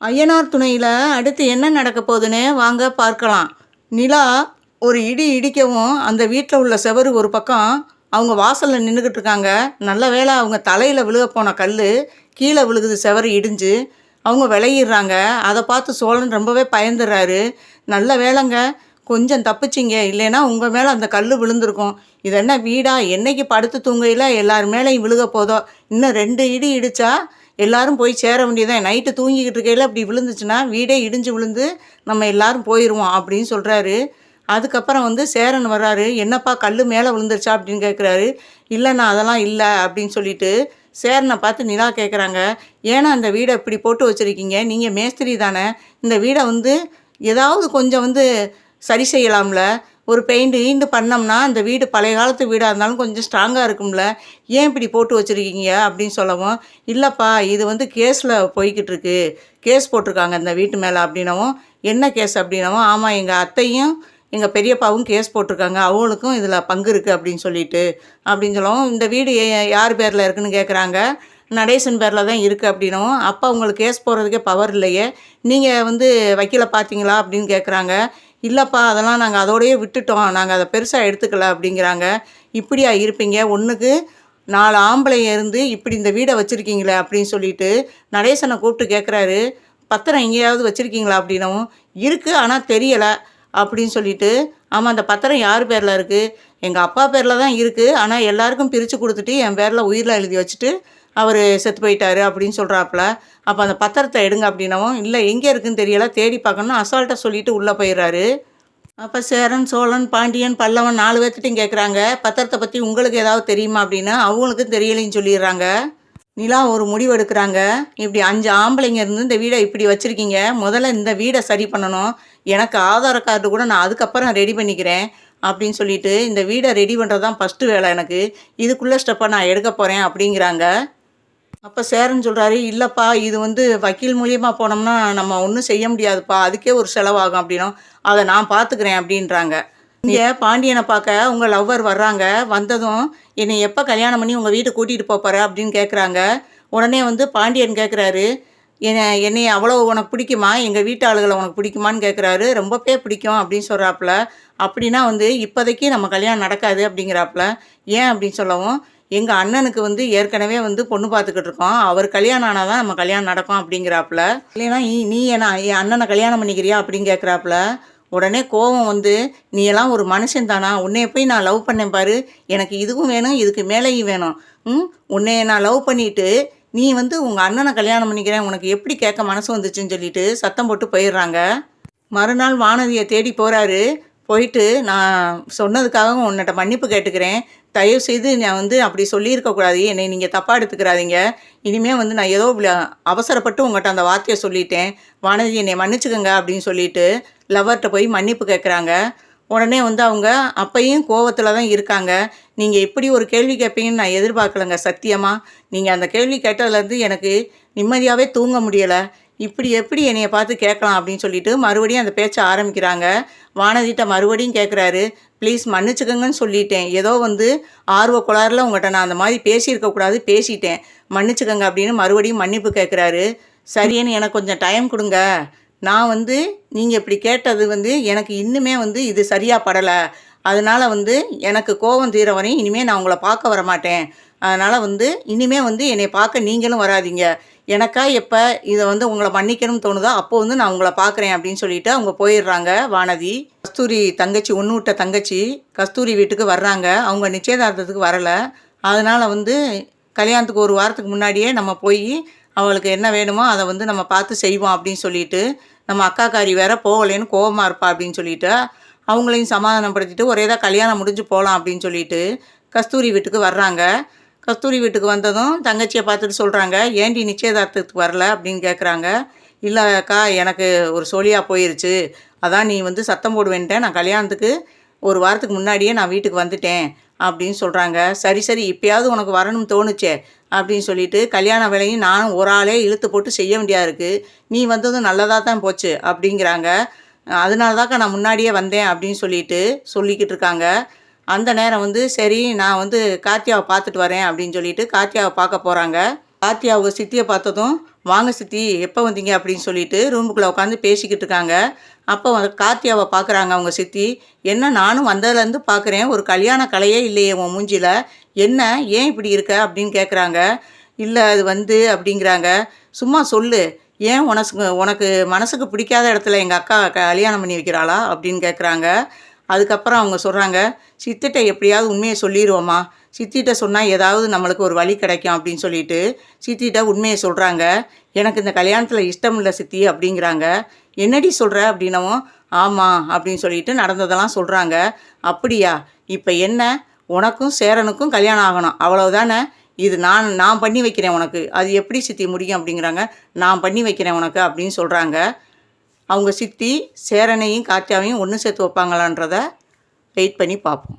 ஐயனார் துணையில் அடுத்து என்ன நடக்க போகுதுன்னு வாங்க பார்க்கலாம். நிலா ஒரு இடி இடிக்கவும் அந்த வீட்டில் உள்ள செவரு ஒரு பக்கம் அவங்க வாசலில் நின்றுக்கிட்டு இருக்காங்க. நல்ல வேளை அவங்க தலையில் விழுக போன கல் கீழே விழுகுது, செவரு இடிஞ்சு அவங்க விளையிடுறாங்க. அதை பார்த்து சோழன் ரொம்பவே பயந்துடுறாரு. நல்ல வேலைங்க, கொஞ்சம் தப்பிச்சிங்க, இல்லைன்னா உங்கள் மேலே அந்த கல் விழுந்திருக்கும். இது என்ன வீடா, என்னைக்கு படுத்து தூங்கையில் எல்லார் மேலேயும் விழுக போதோ, இன்னும் 2 இடி இடித்தா எல்லாரும் போய் சேர வேண்டியதான். நைட்டு தூங்கிக்கிட்டு இருக்கையில் அப்படி விழுந்துச்சுன்னா வீடே இடிஞ்சு விழுந்து நம்ம எல்லாரும் போயிடுவோம் அப்படின்னு சொல்கிறாரு. அதுக்கப்புறம் சேரன் வர்றாரு. என்னப்பா கல் மேலே விழுந்துருச்சா அப்படின்னு கேட்குறாரு. இல்லைண்ணா அதெல்லாம் இல்லை அப்படின்னு சொல்லிட்டு சேரனை பார்த்து நிலா கேட்குறாங்க. ஏன்னா அந்த வீடை இப்படி போட்டு வச்சுருக்கீங்க, நீங்கள் மேஸ்திரி தானே, இந்த வீடை ஏதாவது கொஞ்சம் சரி செய்யலாம்ல, ஒரு பெயிண்ட் பண்ணோம்னா அந்த வீடு பழைய காலத்து வீடாக இருந்தாலும் கொஞ்சம் ஸ்ட்ராங்காக இருக்கும்ல, ஏன் இப்படி போட்டு வச்சுருக்கீங்க அப்படின்னு சொல்லவும், இல்லைப்பா இது கேஸில் போய்கிட்டு இருக்கு, கேஸ் போட்டிருக்காங்க இந்த வீட்டு மேலே அப்படின்னவும், என்ன கேஸ் அப்படின்னவும், ஆமாம் எங்கள் அத்தையும் எங்கள் பெரியப்பாவும் கேஸ் போட்டிருக்காங்க, அவங்களுக்கும் இதில் பங்கு இருக்குது அப்படின்னு சொல்லவும், இந்த வீடு யார் பேரில் இருக்குதுன்னு கேட்குறாங்க. நடேசன் பேரில் தான் இருக்குது அப்படின்னவும், அப்போ உங்களுக்கு கேஸ் போடுறதுக்கே பவர் இல்லையே, நீங்கள் வக்கீலை பார்த்தீங்களா அப்படின்னு கேட்குறாங்க. இல்லைப்பா அதெல்லாம் நாங்கள் அதோடையே விட்டுட்டோம், நாங்கள் அதை பெருசாக எடுத்துக்கல அப்படிங்கிறாங்க. இப்படியா இருப்பீங்க, ஒன்றுக்கு 4 ஆம்பளைங்க இருந்து இப்படி இந்த வீடை வச்சுருக்கீங்களே அப்படின்னு சொல்லிட்டு நடேசனை கூப்பிட்டு கேட்குறாரு. பத்திரம் எங்கேயாவது வச்சுருக்கீங்களா அப்படின்னவும், இருக்குது ஆனால் தெரியலை அப்படின்னு சொல்லிட்டு, ஆமாம் அந்த பத்திரம் யார் பேரில் இருக்குது, எங்கள் அப்பா பேரில் தான் இருக்குது, ஆனால் எல்லாருக்கும் பிரித்து கொடுத்துட்டு என் பேரில் உயிரில் எழுதி வச்சுட்டு அவர் செத்து போயிட்டார் அப்படின்னு சொல்கிறாப்புல. அப்போ அந்த பத்திரத்தை எடுங்க அப்படின்னவும், இல்லை எங்கே இருக்குதுன்னு தெரியலை, தேடி பார்க்கணும்னு அசால்ட்டாக சொல்லிவிட்டு உள்ளே போயிடுறாரு. அப்போ சேரன், சோழன், பாண்டியன், பல்லவன் 4 பேர்த்திட்டையும் கேட்குறாங்க, பத்திரத்தை பற்றி உங்களுக்கு ஏதாவது தெரியுமா அப்படின்னு. அவங்களுக்கும் தெரியலைன்னு சொல்லிடுறாங்க. நிலா ஒரு முடிவு எடுக்கிறாங்க. இப்படி 5 ஆம்பளைங்க இருந்து இந்த வீடை இப்படி வச்சுருக்கீங்க, முதல்ல இந்த வீடை சரி பண்ணணும், எனக்கு ஆதார கார்டு கூட நான் அதுக்கப்புறம் ரெடி பண்ணிக்கிறேன் அப்படின்னு சொல்லிட்டு, இந்த வீடை ரெடி பண்ணுறது தான் ஃபஸ்ட்டு வேலை எனக்கு, இதுக்குள்ளே ஸ்டெப்பை நான் எடுக்க போகிறேன் அப்படிங்கிறாங்க. அப்போ சேரன் சொல்கிறாரு, இல்லைப்பா இது வக்கீல் மூலியமாக போனோம்னா நம்ம ஒன்றும் செய்ய முடியாதுப்பா, அதுக்கே ஒரு செலவாகும் அப்படின்னும், அதை நான் பார்த்துக்கிறேன் அப்படின்றாங்க. இங்கே பாண்டியனை பார்க்க உங்கள் லவ்வர் வர்றாங்க. வந்ததும் என்னை எப்போ கல்யாணம் பண்ணி உங்கள் வீட்டுக்கு கூட்டிகிட்டு போகிற அப்படின்னு கேட்குறாங்க. உடனே பாண்டியன் கேட்குறாரு, என்னை அவ்வளோ உனக்கு பிடிக்குமா, எங்கள் வீட்டு ஆளுகளை உனக்கு பிடிக்குமான்னு கேட்குறாரு. ரொம்பவே பிடிக்கும் அப்படின்னு சொல்கிறாப்புல. அப்படின்னா இப்போதைக்கு நம்ம கல்யாணம் நடக்காது அப்படிங்கிறாப்புல. ஏன் அப்படின்னு சொல்லவும், எங்கள் அண்ணனுக்கு ஏற்கனவே பொண்ணு பார்த்துக்கிட்டு இருக்கோம், அவர் கல்யாணம் ஆனால் தான் நம்ம கல்யாணம் நடக்கும் அப்படிங்கிறாப்புல. இல்லைன்னா நீ என்ன என் அண்ணனை கல்யாணம் பண்ணிக்கிறியா அப்படின்னு கேட்குறாப்புல. உடனே கோவம் நீ எல்லாம் ஒரு மனுஷன் தானா, உன்னைய போய் நான் லவ் பண்ணேன் பாரு, எனக்கு இதுவும் வேணும் இதுக்கு மேலேயும் வேணும், உன்னைய நான் லவ் பண்ணிவிட்டு நீ உங்கள் அண்ணனை கல்யாணம் பண்ணிக்கிறேன், உனக்கு எப்படி கேட்க மனசு வந்துச்சுன்னு சொல்லிட்டு சத்தம் போட்டு போயிடுறாங்க. மறுநாள் வானதியை தேடி போகிறாரு. போயிட்டு, நான் சொன்னதுக்காக உன்னிட்ட மன்னிப்பு கேட்டுக்கிறேன், தயவுசெய்து நான் அப்படி சொல்லியிருக்கக்கூடாது, என்னை நீங்கள் தப்பாக எடுத்துக்கிறாதீங்க, இனிமேல் நான் ஏதோ அவசரப்பட்டு உங்கள்கிட்ட அந்த வார்த்தையை சொல்லிட்டேன், வானதி என்னை மன்னிச்சுக்கோங்க அப்படின்னு சொல்லிட்டு லவர்கிட்ட போய் மன்னிப்பு கேட்குறாங்க. உடனே அவங்க அப்பையும் கோவத்தில் தான் இருக்காங்க. நீங்கள் இப்படி ஒரு கேள்வி கேட்பீங்கன்னு நான் எதிர்பார்க்கலைங்க, சத்தியமாக. நீங்கள் அந்த கேள்வி கேட்டதுலேருந்து எனக்கு நிம்மதியாகவே தூங்க முடியலை, இப்படி எப்படி என்னையை பார்த்து கேட்கலாம் அப்படின்னு சொல்லிட்டு மறுபடியும் அந்த பேச்சை ஆரம்பிக்கிறாங்க. வானதிட்ட மறுபடியும் கேட்குறாரு, ப்ளீஸ் மன்னிச்சுக்கோங்கன்னு சொல்லிட்டேன், ஏதோ ஆர்வ கோளாறுல உங்கள்கிட்ட நான் அந்த மாதிரி பேசியிருக்கக்கூடாது, பேசிட்டேன், மன்னிச்சுக்கோங்க அப்படின்னு மறுபடியும் மன்னிப்பு கேட்குறாரு. சரின்னு எனக்கு கொஞ்சம் டைம் கொடுங்க, நான் நீங்கள் இப்படி கேட்டது எனக்கு இன்னுமே இது சரியாக படலை, அதனால் எனக்கு கோபம் தீர வரையும் இனிமேல் நான் உங்களை பார்க்க வர மாட்டேன், அதனால் இனிமேல் என்னை பார்க்க நீங்களும் வராதிங்க, எனக்கா எப்போ இதை உங்களை மன்னிக்கணும்னு தோணுதோ அப்போ நான் உங்களை பார்க்குறேன் அப்படின்னு சொல்லிட்டு அவங்க போயிடுறாங்க. வானதி கஸ்தூரி தங்கச்சி, ஒன்று விட்ட தங்கச்சி கஸ்தூரி வீட்டுக்கு வர்றாங்க. அவங்க நிச்சயதார்த்தத்துக்கு வரலை, அதனால் கல்யாணத்துக்கு 1 வாரத்துக்கு முன்னாடியே நம்ம போய் அவளுக்கு என்ன வேணுமோ அதை நம்ம பார்த்து செய்வோம் அப்படின்னு சொல்லிட்டு, நம்ம அக்காக்காரி வேற போகலேன்னு கோவமாக இருப்பா அப்படின்னு சொல்லிட்டு அவங்களையும் சமாதானப்படுத்திட்டு ஒரேதான் கல்யாணம் முடிஞ்சு போகலாம் அப்படின்னு சொல்லிட்டு கஸ்தூரி வீட்டுக்கு வர்றாங்க. கஸ்தூரி வீட்டுக்கு வந்ததும் தங்கச்சியை பார்த்துட்டு சொல்கிறாங்க, ஏன்டி நிச்சயதார்த்தத்துக்கு வரல அப்படின்னு கேட்குறாங்க. இல்லை அக்கா, எனக்கு ஒரு சோழியாக போயிருச்சு, அதான் நீ சத்தம் போடுவேன்ட்டேன், நான் கல்யாணத்துக்கு 1 வாரத்துக்கு முன்னாடியே நான் வீட்டுக்கு வந்துட்டேன் அப்படின்னு சொல்கிறாங்க. சரி சரி, இப்போயாவது உனக்கு வரணும்னு தோணுச்சே அப்படின்னு சொல்லிட்டு, கல்யாண வேலையும் நானும் ஒரு ஆளே இழுத்து போட்டு செய்ய வேண்டியதாக இருக்குது, நீ வந்ததும் நல்லதாக தான் போச்சு அப்படிங்கிறாங்க. அதனால தான்க்கா நான் முன்னாடியே வந்தேன் அப்படின்னு சொல்லிக்கிட்டு இருக்காங்க. அந்த நேரம் சரி நான் கார்த்தியாவை பார்த்துட்டு வரேன் அப்படின்னு சொல்லிட்டு கார்த்தியாவை பார்க்க போகிறாங்க. கார்த்தி அவங்க சித்தியை பார்த்ததும், வாங்க சித்தி எப்போ வந்தீங்க அப்படின்னு சொல்லிட்டு ரூமுக்குள்ளே உட்காந்து பேசிக்கிட்டு இருக்காங்க. அப்போ கார்த்தியாவை பார்க்குறாங்க அவங்க சித்தி. என்ன நானும் வந்ததுலேருந்து பார்க்குறேன், ஒரு கல்யாண கலையே இல்லையே உன் மூஞ்சில, என்ன ஏன் இப்படி இருக்க அப்படின்னு கேட்குறாங்க. இல்லை அது அப்படிங்கிறாங்க. சும்மா சொல்லு, ஏன் உனக்கு மனசுக்கு பிடிக்காத இடத்துல எங்கள் அக்கா கல்யாணம் பண்ணி வைக்கிறாளா அப்படின்னு கேட்குறாங்க. அதுக்கப்புறம் அவங்க சொல்கிறாங்க, சித்திட்ட எப்படியாவது உண்மையை சொல்லிடுவோம்மா, சித்திட்ட சொன்னால் ஏதாவது நம்மளுக்கு ஒரு வழி கிடைக்கும் அப்படின்னு சொல்லிட்டு சித்திட்ட உண்மையை சொல்கிறாங்க. எனக்கு இந்த கல்யாணத்தில் இஷ்டம் இல்லை சித்தி அப்படிங்கிறாங்க. என்னடி சொல்கிற அப்படின்னவும், ஆமாம் அப்படின்னு சொல்லிட்டு நடந்ததெல்லாம் சொல்கிறாங்க. அப்படியா, இப்போ என்ன, உனக்கும் சேரனுக்கும் கல்யாணம் ஆகணும் அவ்வளவுதானே, இது நான் பண்ணி வைக்கிறேன் உனக்கு, அது எப்படி சித்தி முடியும் அப்படிங்கிறாங்க. நான் பண்ணி வைக்கிறேன் உனக்கு அப்படின்னு சொல்கிறாங்க. அவங்க சித்தி சேரனையும் கார்த்தியாவையும் ஒன்று சேர்த்து வைப்பாங்களான்றதை வெயிட் பண்ணி பார்ப்போம்.